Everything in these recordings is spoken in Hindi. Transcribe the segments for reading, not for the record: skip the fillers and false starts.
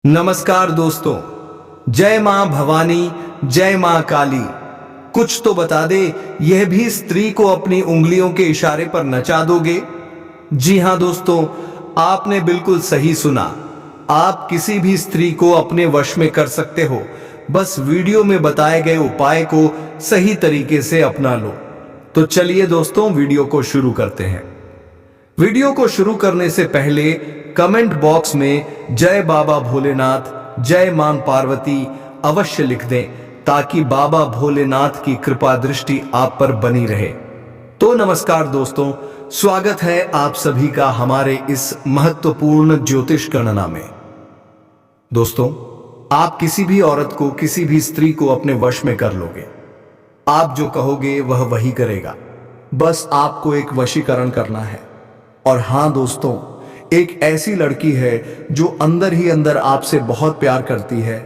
नमस्कार दोस्तों, जय मां भवानी, जय मां काली। कुछ तो बता दे, यह भी स्त्री को अपनी उंगलियों के इशारे पर नचा दोगे? जी हां दोस्तों, आपने बिल्कुल सही सुना। आप किसी भी स्त्री को अपने वश में कर सकते हो, बस वीडियो में बताए गए उपाय को सही तरीके से अपना लो। तो चलिए दोस्तों, वीडियो को शुरू करते हैं। वीडियो को शुरू करने से पहले कमेंट बॉक्स में जय बाबा भोलेनाथ, जय मां पार्वती अवश्य लिख दें, ताकि बाबा भोलेनाथ की कृपा दृष्टि आप पर बनी रहे। तो नमस्कार दोस्तों, स्वागत है आप सभी का हमारे इस महत्वपूर्ण ज्योतिष गणना में। दोस्तों, आप किसी भी औरत को, किसी भी स्त्री को अपने वश में कर लोगे। आप जो कहोगे वह वही करेगा, बस आपको एक वशीकरण करना है। और हां दोस्तों, एक ऐसी लड़की है जो अंदर ही अंदर आपसे बहुत प्यार करती है,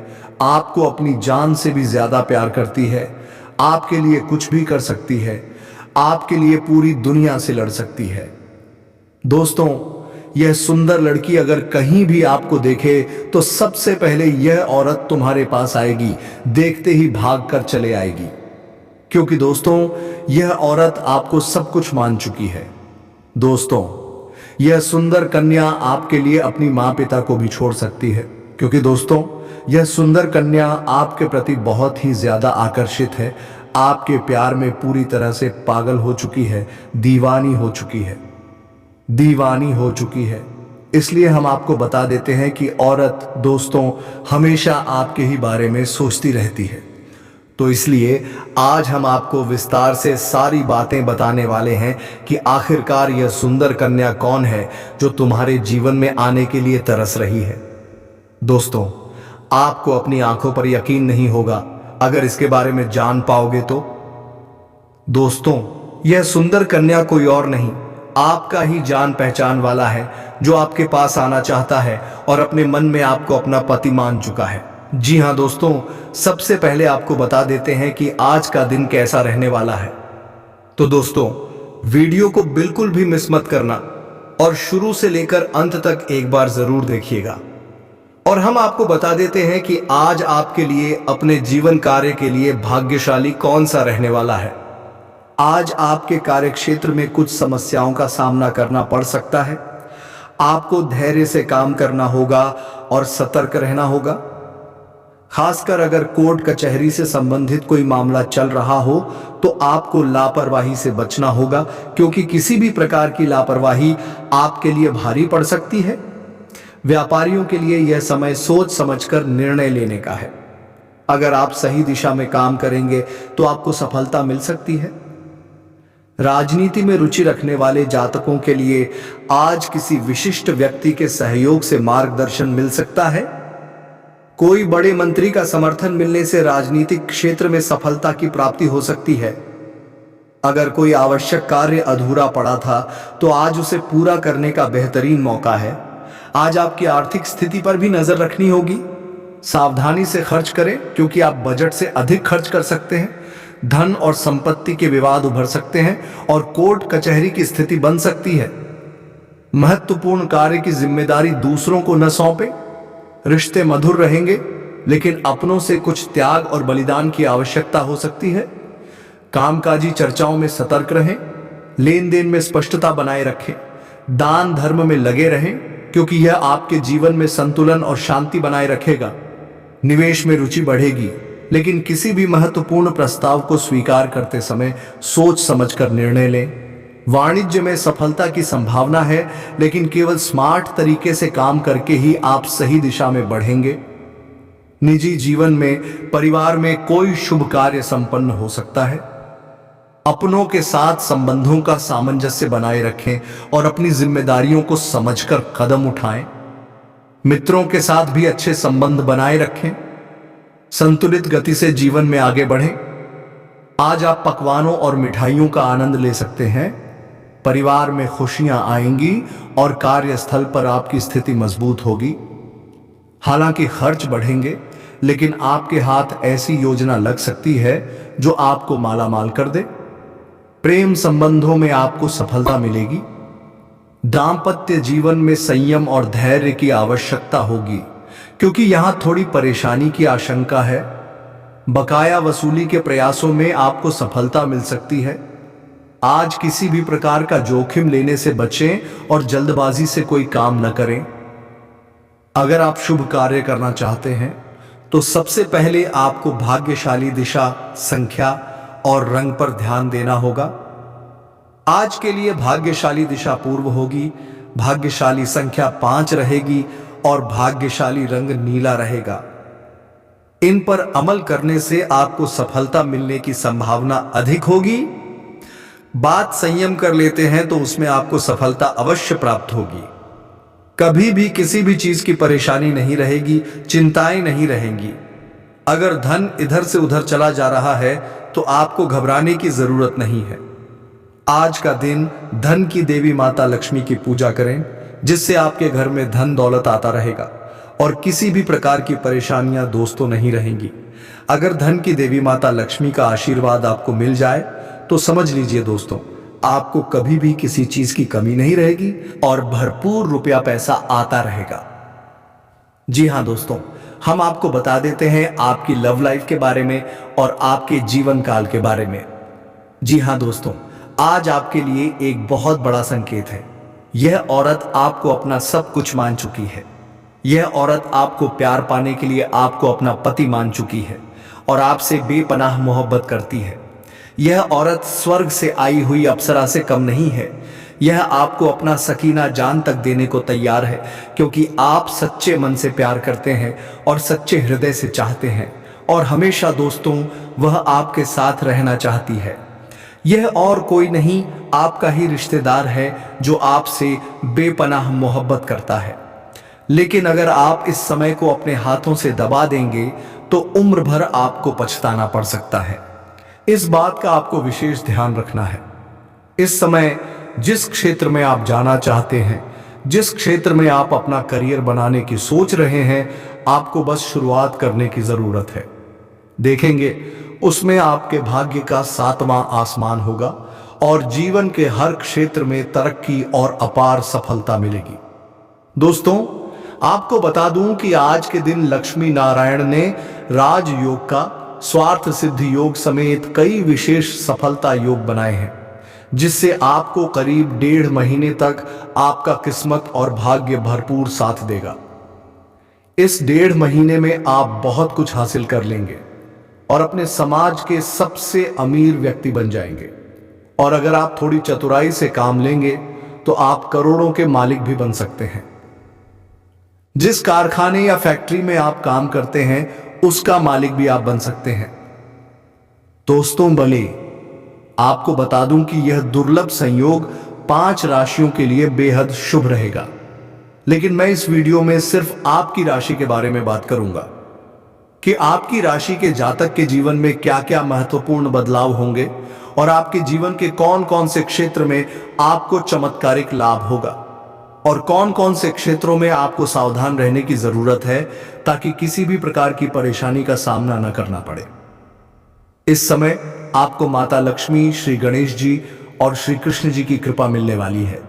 आपको अपनी जान से भी ज्यादा प्यार करती है, आपके लिए कुछ भी कर सकती है, आपके लिए पूरी दुनिया से लड़ सकती है। दोस्तों, यह सुंदर लड़की अगर कहीं भी आपको देखे तो सबसे पहले यह औरत तुम्हारे पास आएगी, देखते ही भाग कर चले आएगी। क्योंकि दोस्तों, यह औरत आपको सब कुछ मान चुकी है। दोस्तों, यह सुंदर कन्या आपके लिए अपनी मां पिता को भी छोड़ सकती है, क्योंकि दोस्तों, यह सुंदर कन्या आपके प्रति बहुत ही ज्यादा आकर्षित है, आपके प्यार में पूरी तरह से पागल हो चुकी है, दीवानी हो चुकी है, दीवानी हो चुकी है। इसलिए हम आपको बता देते हैं कि औरत दोस्तों हमेशा आपके ही बारे में सोचती रहती है। तो इसलिए आज हम आपको विस्तार से सारी बातें बताने वाले हैं कि आखिरकार यह सुंदर कन्या कौन है जो तुम्हारे जीवन में आने के लिए तरस रही है। दोस्तों, आपको अपनी आंखों पर यकीन नहीं होगा अगर इसके बारे में जान पाओगे तो। दोस्तों, यह सुंदर कन्या कोई और नहीं, आपका ही जान पहचान वाला है, जो आपके पास आना चाहता है और अपने मन में आपको अपना पति मान चुका है। जी हां दोस्तों, सबसे पहले आपको बता देते हैं कि आज का दिन कैसा रहने वाला है। तो दोस्तों, वीडियो को बिल्कुल भी मिस मत करना और शुरू से लेकर अंत तक एक बार जरूर देखिएगा। और हम आपको बता देते हैं कि आज आपके लिए, अपने जीवन कार्य के लिए भाग्यशाली कौन सा रहने वाला है। आज आपके कार्य क्षेत्र में कुछ समस्याओं का सामना करना पड़ सकता है। आपको धैर्य से काम करना होगा और सतर्क रहना होगा। खासकर अगर कोर्ट कचहरी से संबंधित कोई मामला चल रहा हो तो आपको लापरवाही से बचना होगा, क्योंकि किसी भी प्रकार की लापरवाही आपके लिए भारी पड़ सकती है। व्यापारियों के लिए यह समय सोच समझकर निर्णय लेने का है। अगर आप सही दिशा में काम करेंगे तो आपको सफलता मिल सकती है। राजनीति में रुचि रखने वाले जातकों के लिए आज किसी विशिष्ट व्यक्ति के सहयोग से मार्गदर्शन मिल सकता है। कोई बड़े मंत्री का समर्थन मिलने से राजनीतिक क्षेत्र में सफलता की प्राप्ति हो सकती है। अगर कोई आवश्यक कार्य अधूरा पड़ा था तो आज उसे पूरा करने का बेहतरीन मौका है। आज आपकी आर्थिक स्थिति पर भी नजर रखनी होगी। सावधानी से खर्च करें, क्योंकि आप बजट से अधिक खर्च कर सकते हैं। धन और संपत्ति के विवाद उभर सकते हैं और कोर्ट कचहरी की स्थिति बन सकती है। महत्वपूर्ण कार्य की जिम्मेदारी दूसरों को न सौंपें। रिश्ते मधुर रहेंगे, लेकिन अपनों से कुछ त्याग और बलिदान की आवश्यकता हो सकती है। कामकाजी चर्चाओं में सतर्क रहें, लेन देन में स्पष्टता बनाए रखें, दान धर्म में लगे रहें, क्योंकि यह आपके जीवन में संतुलन और शांति बनाए रखेगा। निवेश में रुचि बढ़ेगी, लेकिन किसी भी महत्वपूर्ण प्रस्ताव को स्वीकार करते समय सोच समझकर निर्णय लें। वाणिज्य में सफलता की संभावना है, लेकिन केवल स्मार्ट तरीके से काम करके ही आप सही दिशा में बढ़ेंगे। निजी जीवन में, परिवार में कोई शुभ कार्य संपन्न हो सकता है। अपनों के साथ संबंधों का सामंजस्य बनाए रखें और अपनी जिम्मेदारियों को समझकर कदम उठाएं। मित्रों के साथ भी अच्छे संबंध बनाए रखें। संतुलित गति से जीवन में आगे बढ़ें। आज आप पकवानों और मिठाइयों का आनंद ले सकते हैं। परिवार में खुशियां आएंगी और कार्यस्थल पर आपकी स्थिति मजबूत होगी। हालांकि खर्च बढ़ेंगे, लेकिन आपके हाथ ऐसी योजना लग सकती है जो आपको मालामाल कर दे। प्रेम संबंधों में आपको सफलता मिलेगी। दांपत्य जीवन में संयम और धैर्य की आवश्यकता होगी, क्योंकि यहां थोड़ी परेशानी की आशंका है। बकाया वसूली के प्रयासों में आपको सफलता मिल सकती है। आज किसी भी प्रकार का जोखिम लेने से बचें और जल्दबाजी से कोई काम न करें। अगर आप शुभ कार्य करना चाहते हैं तो सबसे पहले आपको भाग्यशाली दिशा, संख्या और रंग पर ध्यान देना होगा। आज के लिए भाग्यशाली दिशा पूर्व होगी, भाग्यशाली संख्या 5 रहेगी और भाग्यशाली रंग नीला रहेगा। इन पर अमल करने से आपको सफलता मिलने की संभावना अधिक होगी। बात संयम कर लेते हैं तो उसमें आपको सफलता अवश्य प्राप्त होगी। कभी भी किसी भी चीज की परेशानी नहीं रहेगी, चिंताएं नहीं रहेंगी। अगर धन इधर से उधर चला जा रहा है तो आपको घबराने की जरूरत नहीं है। आज का दिन धन की देवी माता लक्ष्मी की पूजा करें, जिससे आपके घर में धन दौलत आता रहेगा और किसी भी प्रकार की परेशानियां दोस्तों नहीं रहेंगी। अगर धन की देवी माता लक्ष्मी का आशीर्वाद आपको मिल जाए तो समझ लीजिए दोस्तों, आपको कभी भी किसी चीज की कमी नहीं रहेगी और भरपूर रुपया पैसा आता रहेगा। जी हां दोस्तों, हम आपको बता देते हैं आपकी लव लाइफ के बारे में और आपके जीवन काल के बारे में। जी हां दोस्तों, आज आपके लिए एक बहुत बड़ा संकेत है। यह औरत आपको अपना सब कुछ मान चुकी है। यह औरत आपको प्यार पाने के लिए आपको अपना पति मान चुकी है और आपसे बेपनाह मोहब्बत करती है। यह औरत स्वर्ग से आई हुई अप्सरा से कम नहीं है। यह आपको अपना सकीना जान तक देने को तैयार है, क्योंकि आप सच्चे मन से प्यार करते हैं और सच्चे हृदय से चाहते हैं और हमेशा दोस्तों वह आपके साथ रहना चाहती है। यह और कोई नहीं, आपका ही रिश्तेदार है जो आपसे बेपनाह मोहब्बत करता है। लेकिन अगर आप इस समय को अपने हाथों से दबा देंगे तो उम्र भर आपको पछताना पड़ सकता है। इस बात का आपको विशेष ध्यान रखना है। इस समय जिस क्षेत्र में आप जाना चाहते हैं, जिस क्षेत्र में आप अपना करियर बनाने की सोच रहे हैं, आपको बस शुरुआत करने की जरूरत है। देखेंगे उसमें आपके भाग्य का 7वां आसमान होगा और जीवन के हर क्षेत्र में तरक्की और अपार सफलता मिलेगी। दोस्तों, आपको बता दूं कि आज के दिन लक्ष्मी नारायण ने राजयोग का, स्वार्थ सिद्धि योग समेत कई विशेष सफलता योग बनाए हैं, जिससे आपको करीब 1.5 महीने तक आपका किस्मत और भाग्य भरपूर साथ देगा। इस 1.5 महीने में आप बहुत कुछ हासिल कर लेंगे और अपने समाज के सबसे अमीर व्यक्ति बन जाएंगे। और अगर आप थोड़ी चतुराई से काम लेंगे तो आप करोड़ों के मालिक भी बन सकते हैं। जिस कारखाने या फैक्ट्री में आप काम करते हैं उसका मालिक भी आप बन सकते हैं। दोस्तों, भले आपको बता दूं कि यह दुर्लभ संयोग 5 राशियों के लिए बेहद शुभ रहेगा, लेकिन मैं इस वीडियो में सिर्फ आपकी राशि के बारे में बात करूंगा कि आपकी राशि के जातक के जीवन में क्या क्या महत्वपूर्ण बदलाव होंगे और आपके जीवन के कौन कौन से क्षेत्र में आपको चमत्कारिक लाभ होगा और कौन कौन से क्षेत्रों में आपको सावधान रहने की जरूरत है, ताकि किसी भी प्रकार की परेशानी का सामना न करना पड़े। इस समय आपको माता लक्ष्मी, श्री गणेश जी और श्री कृष्ण जी की कृपा मिलने वाली है।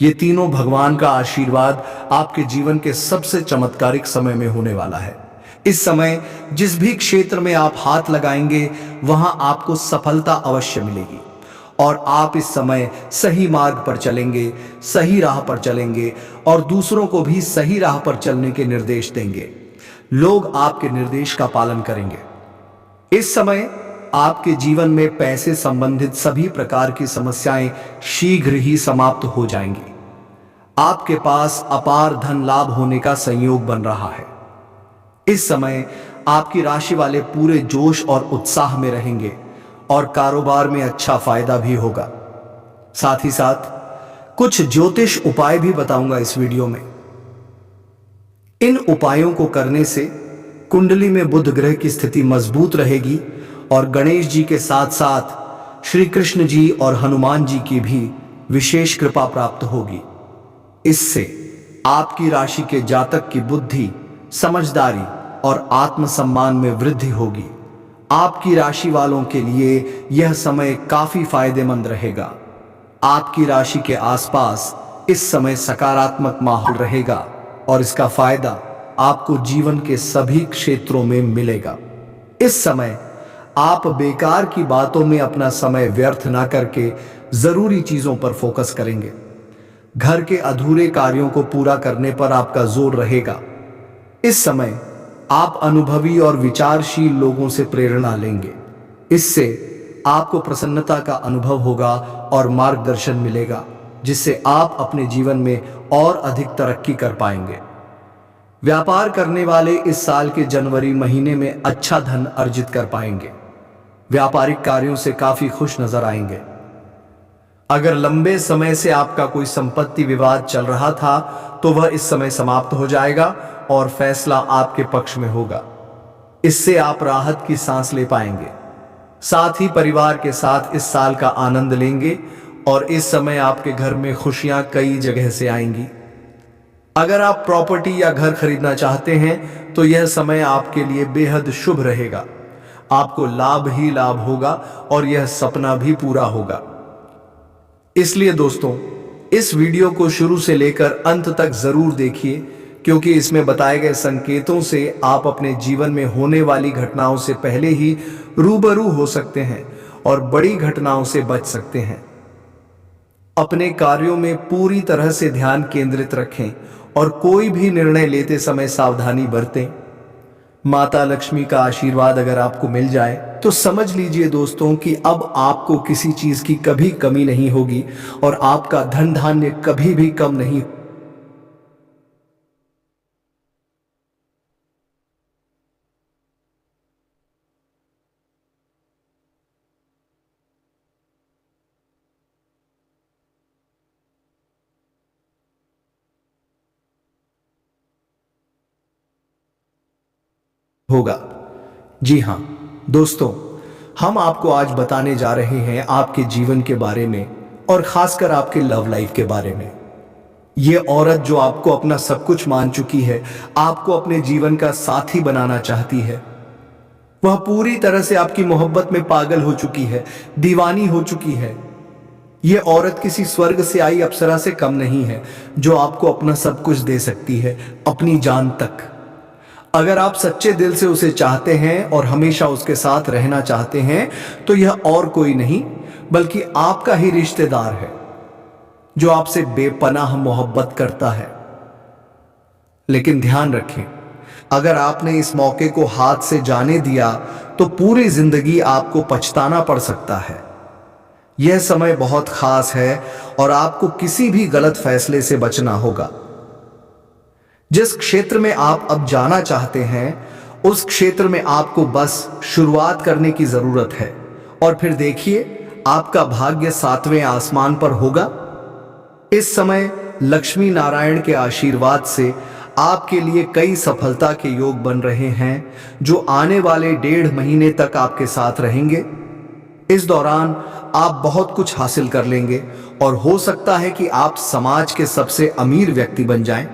ये तीनों भगवान का आशीर्वाद आपके जीवन के सबसे चमत्कारिक समय में होने वाला है। इस समय जिस भी क्षेत्र में आप हाथ लगाएंगे वहां आपको सफलता अवश्य मिलेगी और आप इस समय सही मार्ग पर चलेंगे, सही राह पर चलेंगे और दूसरों को भी सही राह पर चलने के निर्देश देंगे। लोग आपके निर्देश का पालन करेंगे। इस समय आपके जीवन में पैसे संबंधित सभी प्रकार की समस्याएं शीघ्र ही समाप्त हो जाएंगी। आपके पास अपार धन लाभ होने का संयोग बन रहा है। इस समय आपकी राशि वाले पूरे जोश और उत्साह में रहेंगे और कारोबार में अच्छा फायदा भी होगा। साथ ही साथ कुछ ज्योतिष उपाय भी बताऊंगा इस वीडियो में। इन उपायों को करने से कुंडली में बुध ग्रह की स्थिति मजबूत रहेगी और गणेश जी के साथ साथ श्री कृष्ण जी और हनुमान जी की भी विशेष कृपा प्राप्त होगी। इससे आपकी राशि के जातक की बुद्धि, समझदारी और आत्मसम्मान में वृद्धि होगी। आपकी राशि वालों के लिए यह समय काफी फायदेमंद रहेगा। आपकी राशि के आसपास इस समय सकारात्मक माहौल रहेगा और इसका फायदा आपको जीवन के सभी क्षेत्रों में मिलेगा। इस समय आप बेकार की बातों में अपना समय व्यर्थ ना करके जरूरी चीजों पर फोकस करेंगे। घर के अधूरे कार्यों को पूरा करने पर आपका जोर रहेगा। इस समय आप अनुभवी और विचारशील लोगों से प्रेरणा लेंगे। इससे आपको प्रसन्नता का अनुभव होगा और मार्गदर्शन मिलेगा, जिससे आप अपने जीवन में और अधिक तरक्की कर पाएंगे। व्यापार करने वाले इस साल के जनवरी महीने में अच्छा धन अर्जित कर पाएंगे। व्यापारिक कार्यों से काफी खुश नजर आएंगे। अगर लंबे समय से आपका कोई संपत्ति विवाद चल रहा था तो वह इस समय समाप्त हो जाएगा और फैसला आपके पक्ष में होगा। इससे आप राहत की सांस ले पाएंगे। साथ ही परिवार के साथ इस साल का आनंद लेंगे और इस समय आपके घर में खुशियां कई जगह से आएंगी। अगर आप प्रॉपर्टी या घर खरीदना चाहते हैं तो यह समय आपके लिए बेहद शुभ रहेगा। आपको लाभ ही लाभ होगा और यह सपना भी पूरा होगा। इसलिए दोस्तों, इस वीडियो को शुरू से लेकर अंत तक जरूर देखिए, क्योंकि इसमें बताए गए संकेतों से आप अपने जीवन में होने वाली घटनाओं से पहले ही रूबरू हो सकते हैं और बड़ी घटनाओं से बच सकते हैं। अपने कार्यों में पूरी तरह से ध्यान केंद्रित रखें और कोई भी निर्णय लेते समय सावधानी बरतें। माता लक्ष्मी का आशीर्वाद अगर आपको मिल जाए तो समझ लीजिए दोस्तों कि अब आपको किसी चीज की कभी कमी नहीं होगी और आपका धन धान्य कभी भी कम नहीं होगा। जी हां दोस्तों, हम आपको आज बताने जा रहे हैं आपके जीवन के बारे में और खासकर आपके लव लाइफ के बारे में। ये औरत जो आपको अपना सब कुछ मान चुकी है, आपको अपने जीवन का साथी बनाना चाहती है, वह पूरी तरह से आपकी मोहब्बत में पागल हो चुकी है, दीवानी हो चुकी है। यह औरत किसी स्वर्ग से आई अप्सरा से कम नहीं है, जो आपको अपना सब कुछ दे सकती है, अपनी जान तक। अगर आप सच्चे दिल से उसे चाहते हैं और हमेशा उसके साथ रहना चाहते हैं तो यह और कोई नहीं बल्कि आपका ही रिश्तेदार है, जो आपसे बेपनाह मोहब्बत करता है। लेकिन ध्यान रखें, अगर आपने इस मौके को हाथ से जाने दिया तो पूरी जिंदगी आपको पछताना पड़ सकता है। यह समय बहुत खास है और आपको किसी भी गलत फैसले से बचना होगा। जिस क्षेत्र में आप अब जाना चाहते हैं उस क्षेत्र में आपको बस शुरुआत करने की जरूरत है और फिर देखिए आपका भाग्य 7वें आसमान पर होगा। इस समय लक्ष्मी नारायण के आशीर्वाद से आपके लिए कई सफलता के योग बन रहे हैं, जो आने वाले 1.5 महीने तक आपके साथ रहेंगे। इस दौरान आप बहुत कुछ हासिल कर लेंगे और हो सकता है कि आप समाज के सबसे अमीर व्यक्ति बन जाएं।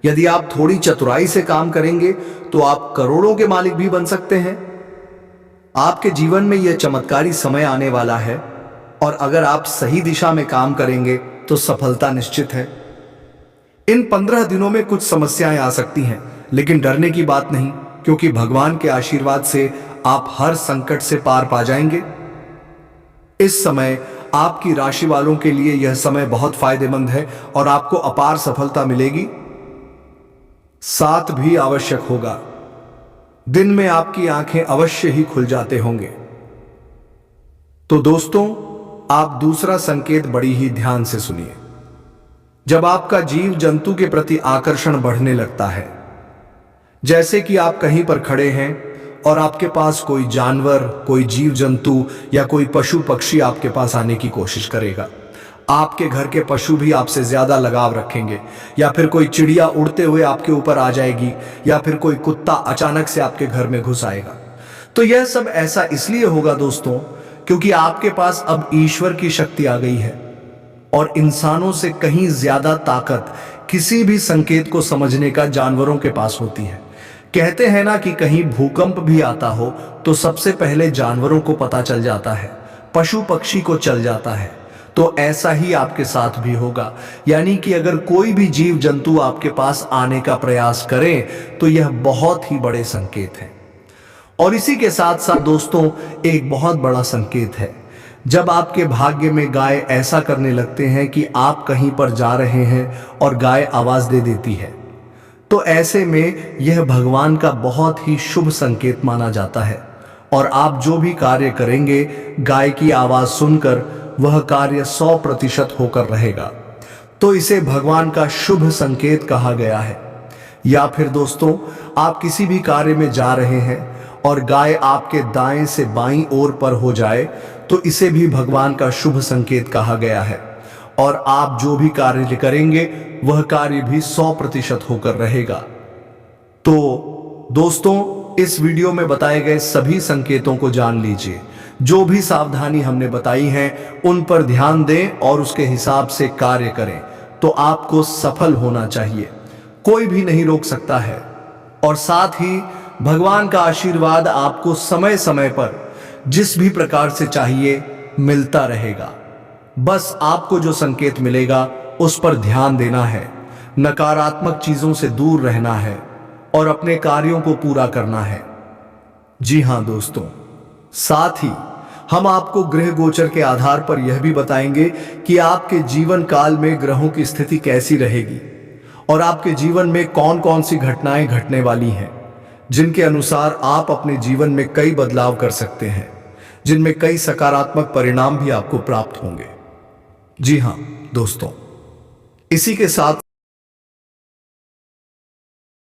यदि आप थोड़ी चतुराई से काम करेंगे तो आप करोड़ों के मालिक भी बन सकते हैं। आपके जीवन में यह चमत्कारी समय आने वाला है और अगर आप सही दिशा में काम करेंगे तो सफलता निश्चित है। इन 15 दिनों में कुछ समस्याएं आ सकती हैं, लेकिन डरने की बात नहीं, क्योंकि भगवान के आशीर्वाद से आप हर संकट से पार पा जाएंगे। इस समय आपकी राशि वालों के लिए यह समय बहुत फायदेमंद है और आपको अपार सफलता मिलेगी। साथ भी आवश्यक होगा। दिन में आपकी आंखें अवश्य ही खुल जाते होंगे। तो दोस्तों, आप दूसरा संकेत बड़ी ही ध्यान से सुनिए। जब आपका जीव जंतु के प्रति आकर्षण बढ़ने लगता है, जैसे कि आप कहीं पर खड़े हैं और आपके पास कोई जानवर, कोई जीव जंतु या कोई पशु पक्षी आपके पास आने की कोशिश करेगा, आपके घर के पशु भी आपसे ज्यादा लगाव रखेंगे, या फिर कोई चिड़िया उड़ते हुए आपके ऊपर आ जाएगी, या फिर कोई कुत्ता अचानक से आपके घर में घुस आएगा। तो यह सब ऐसा इसलिए होगा दोस्तों, क्योंकि आपके पास अब ईश्वर की शक्ति आ गई है और इंसानों से कहीं ज्यादा ताकत किसी भी संकेत को समझने का जानवरों के पास होती है। कहते हैं ना कि कहीं भूकंप भी आता हो तो सबसे पहले जानवरों को पता चल जाता है, पशु पक्षी को चल जाता है। तो ऐसा ही आपके साथ भी होगा। यानी कि अगर कोई भी जीव जंतु आपके पास आने का प्रयास करे तो यह बहुत ही बड़े संकेत हैं। और इसी के साथ साथ दोस्तों, एक बहुत बड़ा संकेत है जब आपके भाग्य में गाय ऐसा करने लगते हैं कि आप कहीं पर जा रहे हैं और गाय आवाज दे देती है, तो ऐसे में यह भगवान का बहुत ही शुभ संकेत माना जाता है। और आप जो भी कार्य करेंगे, गाय की आवाज सुनकर वह कार्य 100% होकर रहेगा। तो इसे भगवान का शुभ संकेत कहा गया है। या फिर दोस्तों, आप किसी भी कार्य में जा रहे हैं और गाय आपके दाएं से बाईं ओर पर हो जाए, तो इसे भी भगवान का शुभ संकेत कहा गया है। और आप जो भी कार्य करेंगे वह कार्य भी 100% होकर रहेगा। तो दोस्तों, इस वीडियो में बताए गए सभी संकेतों को जान लीजिए। जो भी सावधानी हमने बताई है उन पर ध्यान दें और उसके हिसाब से कार्य करें, तो आपको सफल होना चाहिए। कोई भी नहीं रोक सकता है। और साथ ही भगवान का आशीर्वाद आपको समय समय पर जिस भी प्रकार से चाहिए मिलता रहेगा। बस आपको जो संकेत मिलेगा उस पर ध्यान देना है, नकारात्मक चीजों से दूर रहना है और अपने कार्यों को पूरा करना है। जी हां दोस्तों, साथ ही हम आपको ग्रह गोचर के आधार पर यह भी बताएंगे कि आपके जीवन काल में ग्रहों की स्थिति कैसी रहेगी और आपके जीवन में कौन कौन सी घटनाएं घटने वाली हैं, जिनके अनुसार आप अपने जीवन में कई बदलाव कर सकते हैं, जिनमें कई सकारात्मक परिणाम भी आपको प्राप्त होंगे। जी हां दोस्तों, इसी के साथ